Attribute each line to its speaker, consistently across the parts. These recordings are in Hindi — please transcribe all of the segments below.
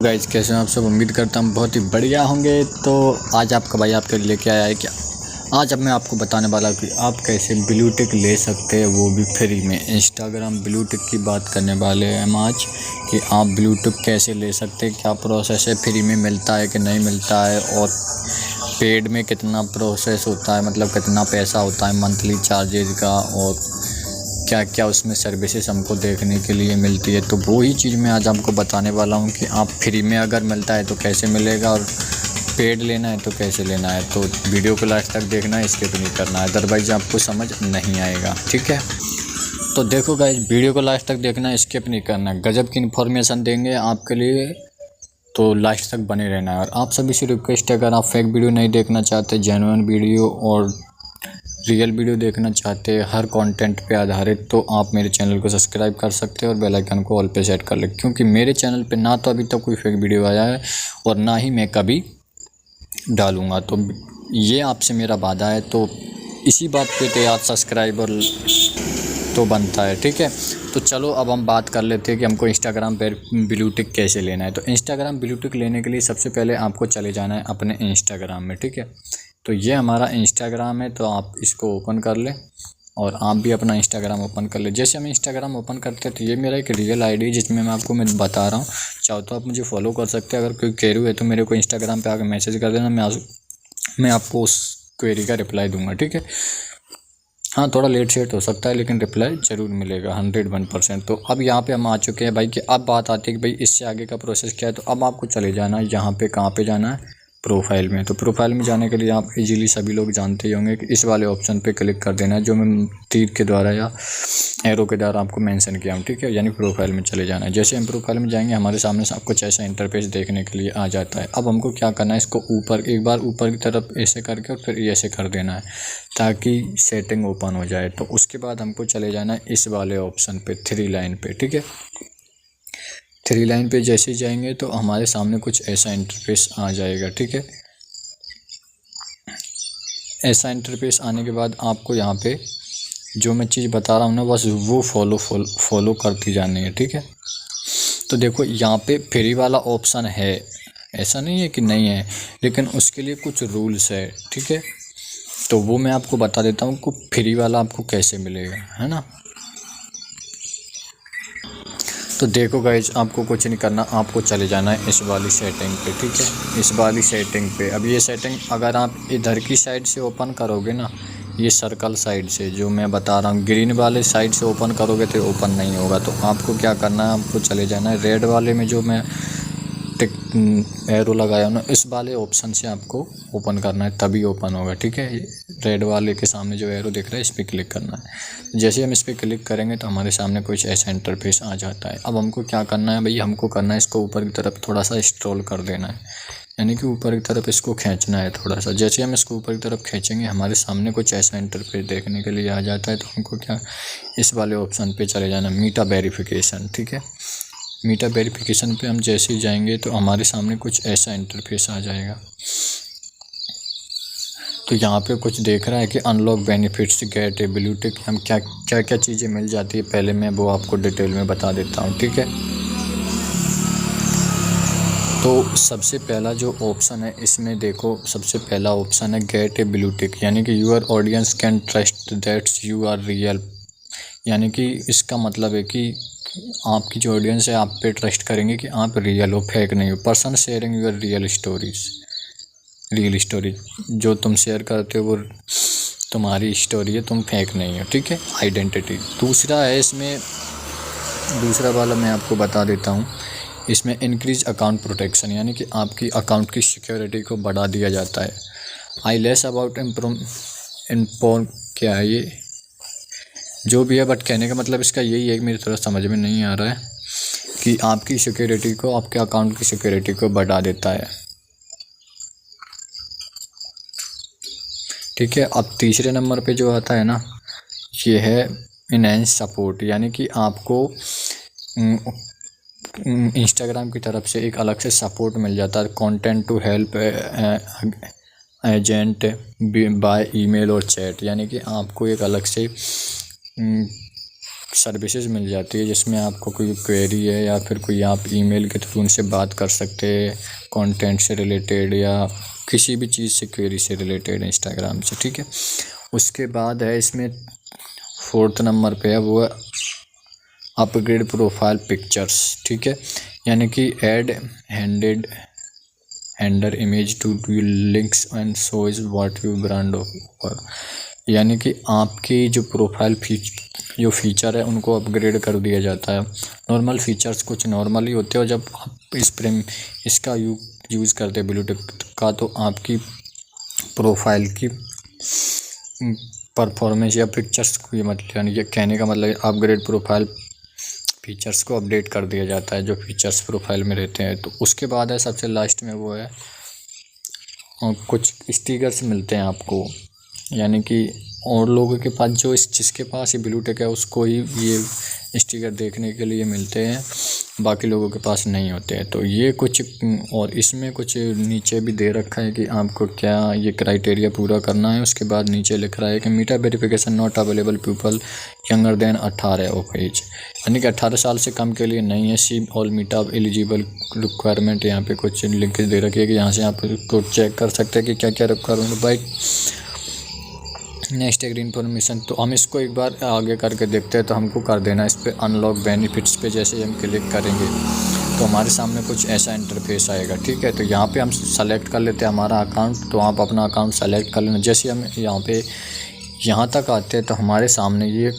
Speaker 1: गाइस कैसे हैं आप सब। उम्मीद करता हूँ बहुत ही बढ़िया होंगे। तो आज आपका भाई आपके लिए लेके आया है क्या। आज अब मैं आपको बताने वाला हूँ कि आप कैसे ब्लू टिक ले सकते हैं, वो भी फ्री में। इंस्टाग्राम ब्लू टिक की बात करने वाले हैं हम आज कि आप ब्लू टिक कैसे ले सकते हैं, क्या प्रोसेस है, फ्री में मिलता है कि नहीं मिलता है, और पेड में कितना प्रोसेस होता है, मतलब कितना पैसा होता है मंथली चार्जेज का, और क्या क्या उसमें सर्विसेज हमको देखने के लिए मिलती है। तो वो ही चीज़ मैं आज आपको बताने वाला हूँ कि आप फ्री में अगर मिलता है तो कैसे मिलेगा, और पेड लेना है तो कैसे लेना है। तो वीडियो को लास्ट तक देखना है, स्किप नहीं करना है, अदरवाइज़ आपको समझ नहीं आएगा। ठीक है, तो देखो गाइस, वीडियो को लास्ट तक देखना है, स्किप नहीं करना है। गजब की इन्फॉर्मेशन देंगे आपके लिए, तो लास्ट तक बने रहना है। और आप सभी से रिक्वेस्ट है, अगर आप फेक वीडियो नहीं देखना चाहते, जेन्युइन वीडियो और रियल वीडियो देखना चाहते हैं हर कंटेंट पे आधारित, तो आप मेरे चैनल को सब्सक्राइब कर सकते हैं और बेल आइकन को ऑल पे सेट कर ले, क्योंकि मेरे चैनल पे ना तो अभी तक कोई फेक वीडियो आया है और ना ही मैं कभी डालूँगा। तो ये आपसे मेरा वादा है, तो इसी बात पे तो यार सब्सक्राइबर तो बनता है। ठीक है, तो चलो अब हम बात कर लेते हैं कि हमको इंस्टाग्राम पर ब्लू टिक कैसे लेना है। तो इंस्टाग्राम ब्लू टिक लेने के लिए सबसे पहले आपको चले जाना है अपने इंस्टाग्राम में। ठीक है, तो ये हमारा इंस्टाग्राम है, तो आप इसको ओपन कर लें और आप भी अपना इंस्टाग्राम ओपन कर ले। जैसे हम इंस्टाग्राम ओपन करते हैं तो ये मेरा एक रियल आईडी जिसमें मैं बता रहा हूँ। चाहो तो आप मुझे फॉलो कर सकते हैं। अगर कोई क्वेरी है तो मेरे को इंस्टाग्राम पे आकर मैसेज कर देना, मैं आपको उस क्वेरी का रिप्लाई दूंगा। ठीक है, हाँ थोड़ा लेट सेट हो सकता है लेकिन रिप्लाई ज़रूर मिलेगा 101%। तो अब यहाँ पे हम आ चुके हैं भाई कि अब बात आती है कि भाई इससे आगे का प्रोसेस क्या है। तो अब आपको चले जाना है यहाँ पे, कहाँ पे जाना है, प्रोफाइल में। तो प्रोफाइल में जाने के लिए आप इजीली सभी लोग जानते ही होंगे कि इस वाले ऑप्शन पे क्लिक कर देना है, जो मैं तीर के द्वारा या एरो के द्वारा आपको मेंशन किया हूँ। ठीक है, यानी प्रोफाइल में चले जाना है। जैसे हम प्रोफाइल में जाएंगे हमारे सामने सब कुछ ऐसा इंटरफेस देखने के लिए आ जाता है। अब हमको क्या करना है, इसको ऊपर एक बार ऊपर की तरफ ऐसे करके और फिर ऐसे कर देना है ताकि सेटिंग ओपन हो जाए। तो उसके बाद हमको चले जाना है इस वाले ऑप्शन पे, 3 लाइन पे। ठीक है, 3 लाइन पे जैसे ही जाएंगे तो हमारे सामने कुछ ऐसा इंटरफेस आ जाएगा। ठीक है, ऐसा इंटरफेस आने के बाद आपको यहाँ पे जो मैं चीज़ बता रहा हूँ ना, बस वो फॉलो करती जानी है। ठीक है, तो देखो यहाँ पे फ्री वाला ऑप्शन है, ऐसा नहीं है कि नहीं है, लेकिन उसके लिए कुछ रूल्स है। ठीक है, तो वो मैं आपको बता देता हूँ कि फ्री वाला आपको कैसे मिलेगा, है ना। तो देखो गाइज, आपको कुछ नहीं करना, आपको चले जाना है इस वाली सेटिंग पे। ठीक है, इस वाली सेटिंग पे। अब ये सेटिंग अगर आप इधर की साइड से ओपन करोगे ना, ये सर्कल साइड से जो मैं बता रहा हूँ, ग्रीन वाले साइड से ओपन करोगे तो ओपन नहीं होगा। तो आपको क्या करना है, आपको चले जाना है रेड वाले में, जो मैं टिक एरो लगाया ना, इस वाले ऑप्शन से आपको ओपन करना है, तभी ओपन होगा। ठीक है, रेड वाले के सामने जो एरो दिख रहा है इस पर क्लिक करना है। जैसे हम इस पर क्लिक करेंगे तो हमारे सामने कुछ ऐसा इंटरफेस आ जाता है। अब हमको क्या करना है भाई, हमको करना है इसको ऊपर की तरफ थोड़ा सा स्क्रॉल कर देना है, यानी कि ऊपर की तरफ इसको खींचना है थोड़ा सा। जैसे हम इसको ऊपर की तरफ खींचेंगे हमारे सामने कुछ ऐसा इंटरफेस देखने के लिए आ जाता है। तो हमको क्या, इस वाले ऑप्शन पे चले जाना, मीटा वेरिफिकेशन। ठीक है, मीटा वेरिफिकेशन पे हम जैसे ही जाएंगे तो हमारे सामने कुछ ऐसा इंटरफेस आ जाएगा। तो यहाँ पे कुछ देख रहा है कि अनलॉक बेनिफिट्स गेट ए ब्लू टिक, हम क्या क्या क्या चीज़ें मिल जाती है, पहले मैं वो आपको डिटेल में बता देता हूँ। ठीक है, तो सबसे पहला जो ऑप्शन है इसमें देखो, सबसे पहला ऑप्शन है गेट ए ब्लू टिक, यानी कि your audience can trust that's you are real. यानी कि इसका मतलब है कि आपकी जो ऑडियंस है आप पे ट्रस्ट करेंगे कि आप रियल हो, फेक नहीं हो। Person sharing your real story, जो तुम शेयर करते हो वो तुम्हारी स्टोरी है, तुम फेक नहीं हो। ठीक है, आइडेंटिटी। दूसरा है इसमें, दूसरा वाला मैं आपको बता देता हूँ, इसमें इंक्रीज अकाउंट प्रोटेक्शन, यानी कि आपकी अकाउंट की सिक्योरिटी को बढ़ा दिया जाता है। आई लेस अबाउट इम्पोर्ट क्या है ये जो भी है, बट कहने का मतलब इसका यही है कि मेरी थोड़ा समझ में नहीं आ रहा है कि आपकी सिक्योरिटी को, आपके अकाउंट की सिक्योरिटी को बढ़ा देता है। ठीक है, अब तीसरे नंबर पे जो आता है ना, ये है इनहेंस सपोर्ट, यानी कि आपको इंस्टाग्राम की तरफ से एक अलग से सपोर्ट मिल जाता है, content to help agent by email और चैट, यानी कि आपको एक अलग से सर्विसेज मिल जाती है, जिसमें आपको कोई क्वेरी है या फिर कोई आप ईमेल के थ्रू उनसे बात कर सकते हैं कंटेंट से रिलेटेड या किसी भी चीज़ से, क्वेरी से रिलेटेड इंस्टाग्राम से, ठीक है। उसके बाद है इसमें 4th नंबर पे है वो है अपग्रेड प्रोफाइल पिक्चर्स, ठीक है। यानी कि add header image to do links and shows what you brand offer. यानी कि आपकी जो प्रोफाइल जो फीचर है उनको अपग्रेड कर दिया जाता है। नॉर्मल फीचर्स कुछ नॉर्मल ही होते हैं, और जब आप इसका यूज़ करते हैं ब्लूटूथ का, तो आपकी प्रोफाइल की परफॉर्मेंस या पिक्चर्स को, मतलब यानी कि कहने का मतलब अपग्रेड प्रोफाइल फीचर्स को अपडेट कर दिया जाता है, जो फीचर्स प्रोफाइल में रहते हैं। तो उसके बाद है सबसे लास्ट में वो है कुछ स्टिकर्स मिलते हैं आपको, यानी कि और लोगों के पास जिसके पास ये ब्लूटूथ है उसको ही ये स्टिकर देखने के लिए मिलते हैं, बाकी लोगों के पास नहीं होते हैं। तो ये कुछ, और इसमें कुछ नीचे भी दे रखा है कि आपको क्या ये क्राइटेरिया पूरा करना है। उसके बाद नीचे लिख रहा है कि Meta verification not available people younger than 18 of age, यानी कि 18 साल से कम के लिए नहीं है। सी ऑल मीटा एलिजिबल रिक्वायरमेंट, यहाँ पे कुछ लिंक दे रखी है कि यहाँ से आप को चेक कर सकते हैं कि क्या क्या requirement. By next agree information, तो हम इसको एक बार आगे करके देखते हैं। तो हमको कर देना इस पर अनलॉक बेनिफिट्स पे, जैसे हम क्लिक करेंगे तो हमारे सामने कुछ ऐसा इंटरफेस आएगा, ठीक है। तो यहाँ पे हम सेलेक्ट कर लेते हैं हमारा अकाउंट, तो आप अपना अकाउंट सेलेक्ट कर लेना। जैसे हम यहाँ तक आते हैं तो हमारे सामने ये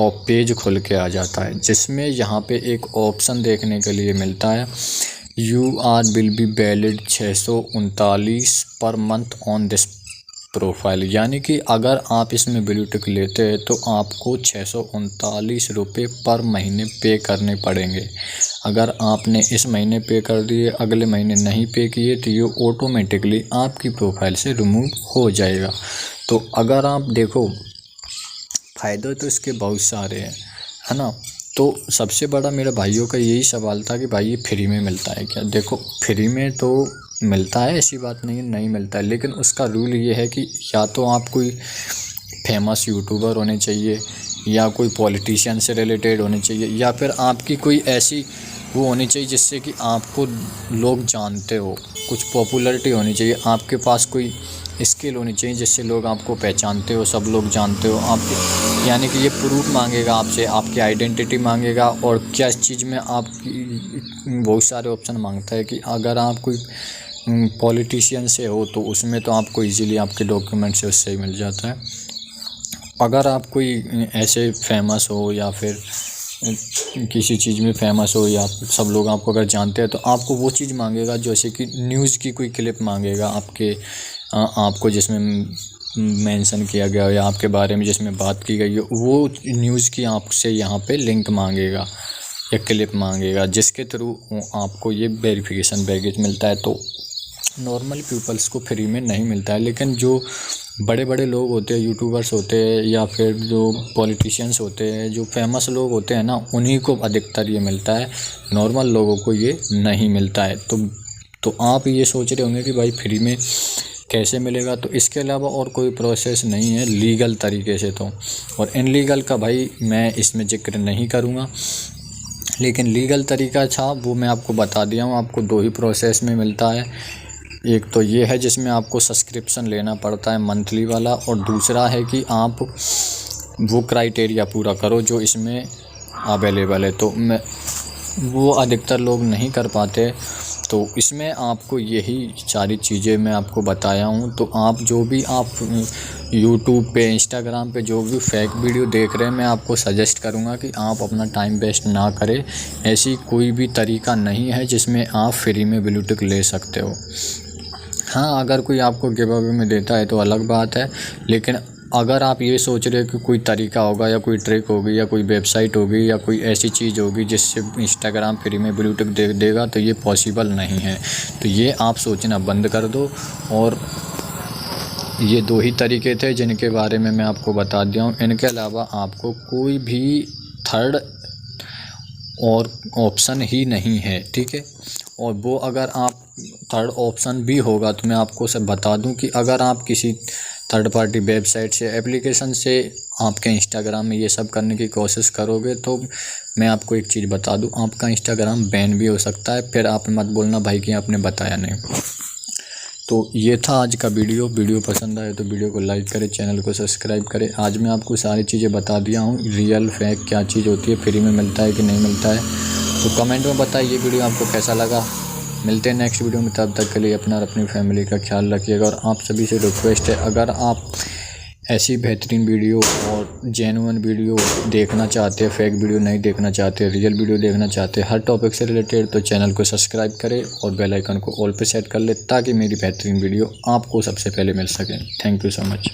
Speaker 1: पेज खुल के आ जाता है, जिसमें यहाँ पे एक ऑप्शन देखने के लिए मिलता है, will be valid 639 per month on this profile. यानी कि अगर आप इसमें ब्लूटूथ लेते हैं तो आपको 639 रुपये पर महीने पे करने पड़ेंगे। अगर आपने इस महीने पे कर दिए, अगले महीने नहीं पे किए, तो ये ऑटोमेटिकली आपकी प्रोफाइल से रिमूव हो जाएगा। तो अगर आप देखो, फ़ायदे तो इसके बहुत सारे हैं, है ना। तो सबसे बड़ा मेरे भाइयों का यही सवाल था कि भाई ये फ्री में मिलता है क्या। देखो, फ्री में तो मिलता है, ऐसी बात नहीं मिलता है, लेकिन उसका रूल ये है कि या तो आप कोई फेमस यूट्यूबर होने चाहिए, या कोई पॉलिटिशियन से रिलेटेड होने चाहिए, या फिर आपकी कोई ऐसी वो होनी चाहिए जिससे कि आपको लोग जानते हो, कुछ पॉपुलैरिटी होनी चाहिए, आपके पास कोई स्किल होनी चाहिए जिससे लोग आपको पहचानते हो, सब लोग जानते हो आपके। यानी कि ये प्रूफ मांगेगा आपसे, आपकी आइडेंटिटी मांगेगा, और क्या चीज़ में आपकी बहुत सारे ऑप्शन मांगता है कि अगर आप कोई पॉलिटिशियन से हो तो उसमें तो आपको इजीली आपके डॉक्यूमेंट से उससे ही मिल जाता है। अगर आप कोई ऐसे फेमस हो या फिर किसी चीज़ में फेमस हो, या सब लोग आपको अगर जानते हैं, तो आपको वो चीज़ मांगेगा, जैसे कि न्यूज़ की कोई क्लिप मांगेगा आपको जिसमें मेंशन किया गया हो या आपके बारे में जिसमें बात की गई हो, वो न्यूज़ की आपसे यहाँ पे लिंक मांगेगा या क्लिप मांगेगा, जिसके थ्रू आपको ये वेरिफिकेशन बैगेज मिलता है। तो नॉर्मल पीपल्स को फ्री में नहीं मिलता है, लेकिन जो बड़े बड़े लोग होते हैं, यूट्यूबर्स होते हैं, या फिर जो पॉलिटिशियंस होते हैं, जो फेमस लोग होते हैं ना, उन्हीं को अधिकतर ये मिलता है, नॉर्मल लोगों को ये नहीं मिलता है। तो आप ये सोच रहे होंगे कि भाई फ्री में कैसे मिलेगा। तो इसके अलावा और कोई प्रोसेस नहीं है लीगल तरीके से, तो और इनलीगल का भाई मैं इसमें जिक्र नहीं करूँगा, लेकिन लीगल तरीका था वो मैं आपको बता दिया हूँ। आपको 2 ही प्रोसेस में मिलता है, एक तो ये है जिसमें आपको सब्सक्रिप्शन लेना पड़ता है मंथली वाला, और दूसरा है कि आप वो क्राइटेरिया पूरा करो जो इसमें अवेलेबल है। तो वो अधिकतर लोग नहीं कर पाते, तो इसमें आपको यही सारी चीज़ें मैं आपको बताया हूँ। तो आप जो भी आप यूट्यूब पे, इंस्टाग्राम पे जो भी फेक वीडियो देख रहे हैं, मैं आपको सजेस्ट करूँगा कि आप अपना टाइम वेस्ट ना करें। ऐसी कोई भी तरीका नहीं है जिसमें आप फ्री में ब्लूटूथ ले सकते हो। हाँ, अगर कोई आपको गिव अवे में देता है तो अलग बात है, लेकिन अगर आप ये सोच रहे हो कि कोई तरीका होगा या कोई ट्रिक होगी या कोई वेबसाइट होगी या कोई ऐसी चीज़ होगी जिससे इंस्टाग्राम फ्री में ब्लूटूथ देगा, तो ये पॉसिबल नहीं है। तो ये आप सोचना बंद कर दो। और ये 2 ही तरीके थे जिनके बारे में मैं आपको बता दिया हूँ। इनके अलावा आपको कोई भी थर्ड और ऑप्शन ही नहीं है, ठीक है। और वो अगर आप थर्ड ऑप्शन भी होगा तो मैं आपको सब बता दूं कि अगर आप किसी थर्ड पार्टी वेबसाइट से, एप्लीकेशन से आपके इंस्टाग्राम में ये सब करने की कोशिश करोगे तो मैं आपको एक चीज़ बता दूं, आपका इंस्टाग्राम बैन भी हो सकता है। फिर आप मत बोलना भाई कि आपने बताया नहीं। तो ये था आज का वीडियो पसंद आए तो वीडियो को लाइक करें, चैनल को सब्सक्राइब करें। आज मैं आपको सारी चीज़ें बता दिया हूँ, रियल फेक क्या चीज़ होती है, फ्री में मिलता है कि नहीं मिलता है। तो कमेंट में बताइए वीडियो आपको कैसा लगा। मिलते हैं नेक्स्ट वीडियो में, तब तक के लिए अपना और अपनी फैमिली का ख्याल रखिएगा। और आप सभी से रिक्वेस्ट है, अगर आप ऐसी बेहतरीन वीडियो और जेन्युइन वीडियो देखना चाहते हैं, फेक वीडियो नहीं देखना चाहते, रियल वीडियो देखना चाहते हैं हर टॉपिक से रिलेटेड, तो चैनल को सब्सक्राइब करें और बेल आइकन को ऑल पे सेट कर ले ताकि मेरी बेहतरीन वीडियो आपको सबसे पहले मिल सके। Thank you so much.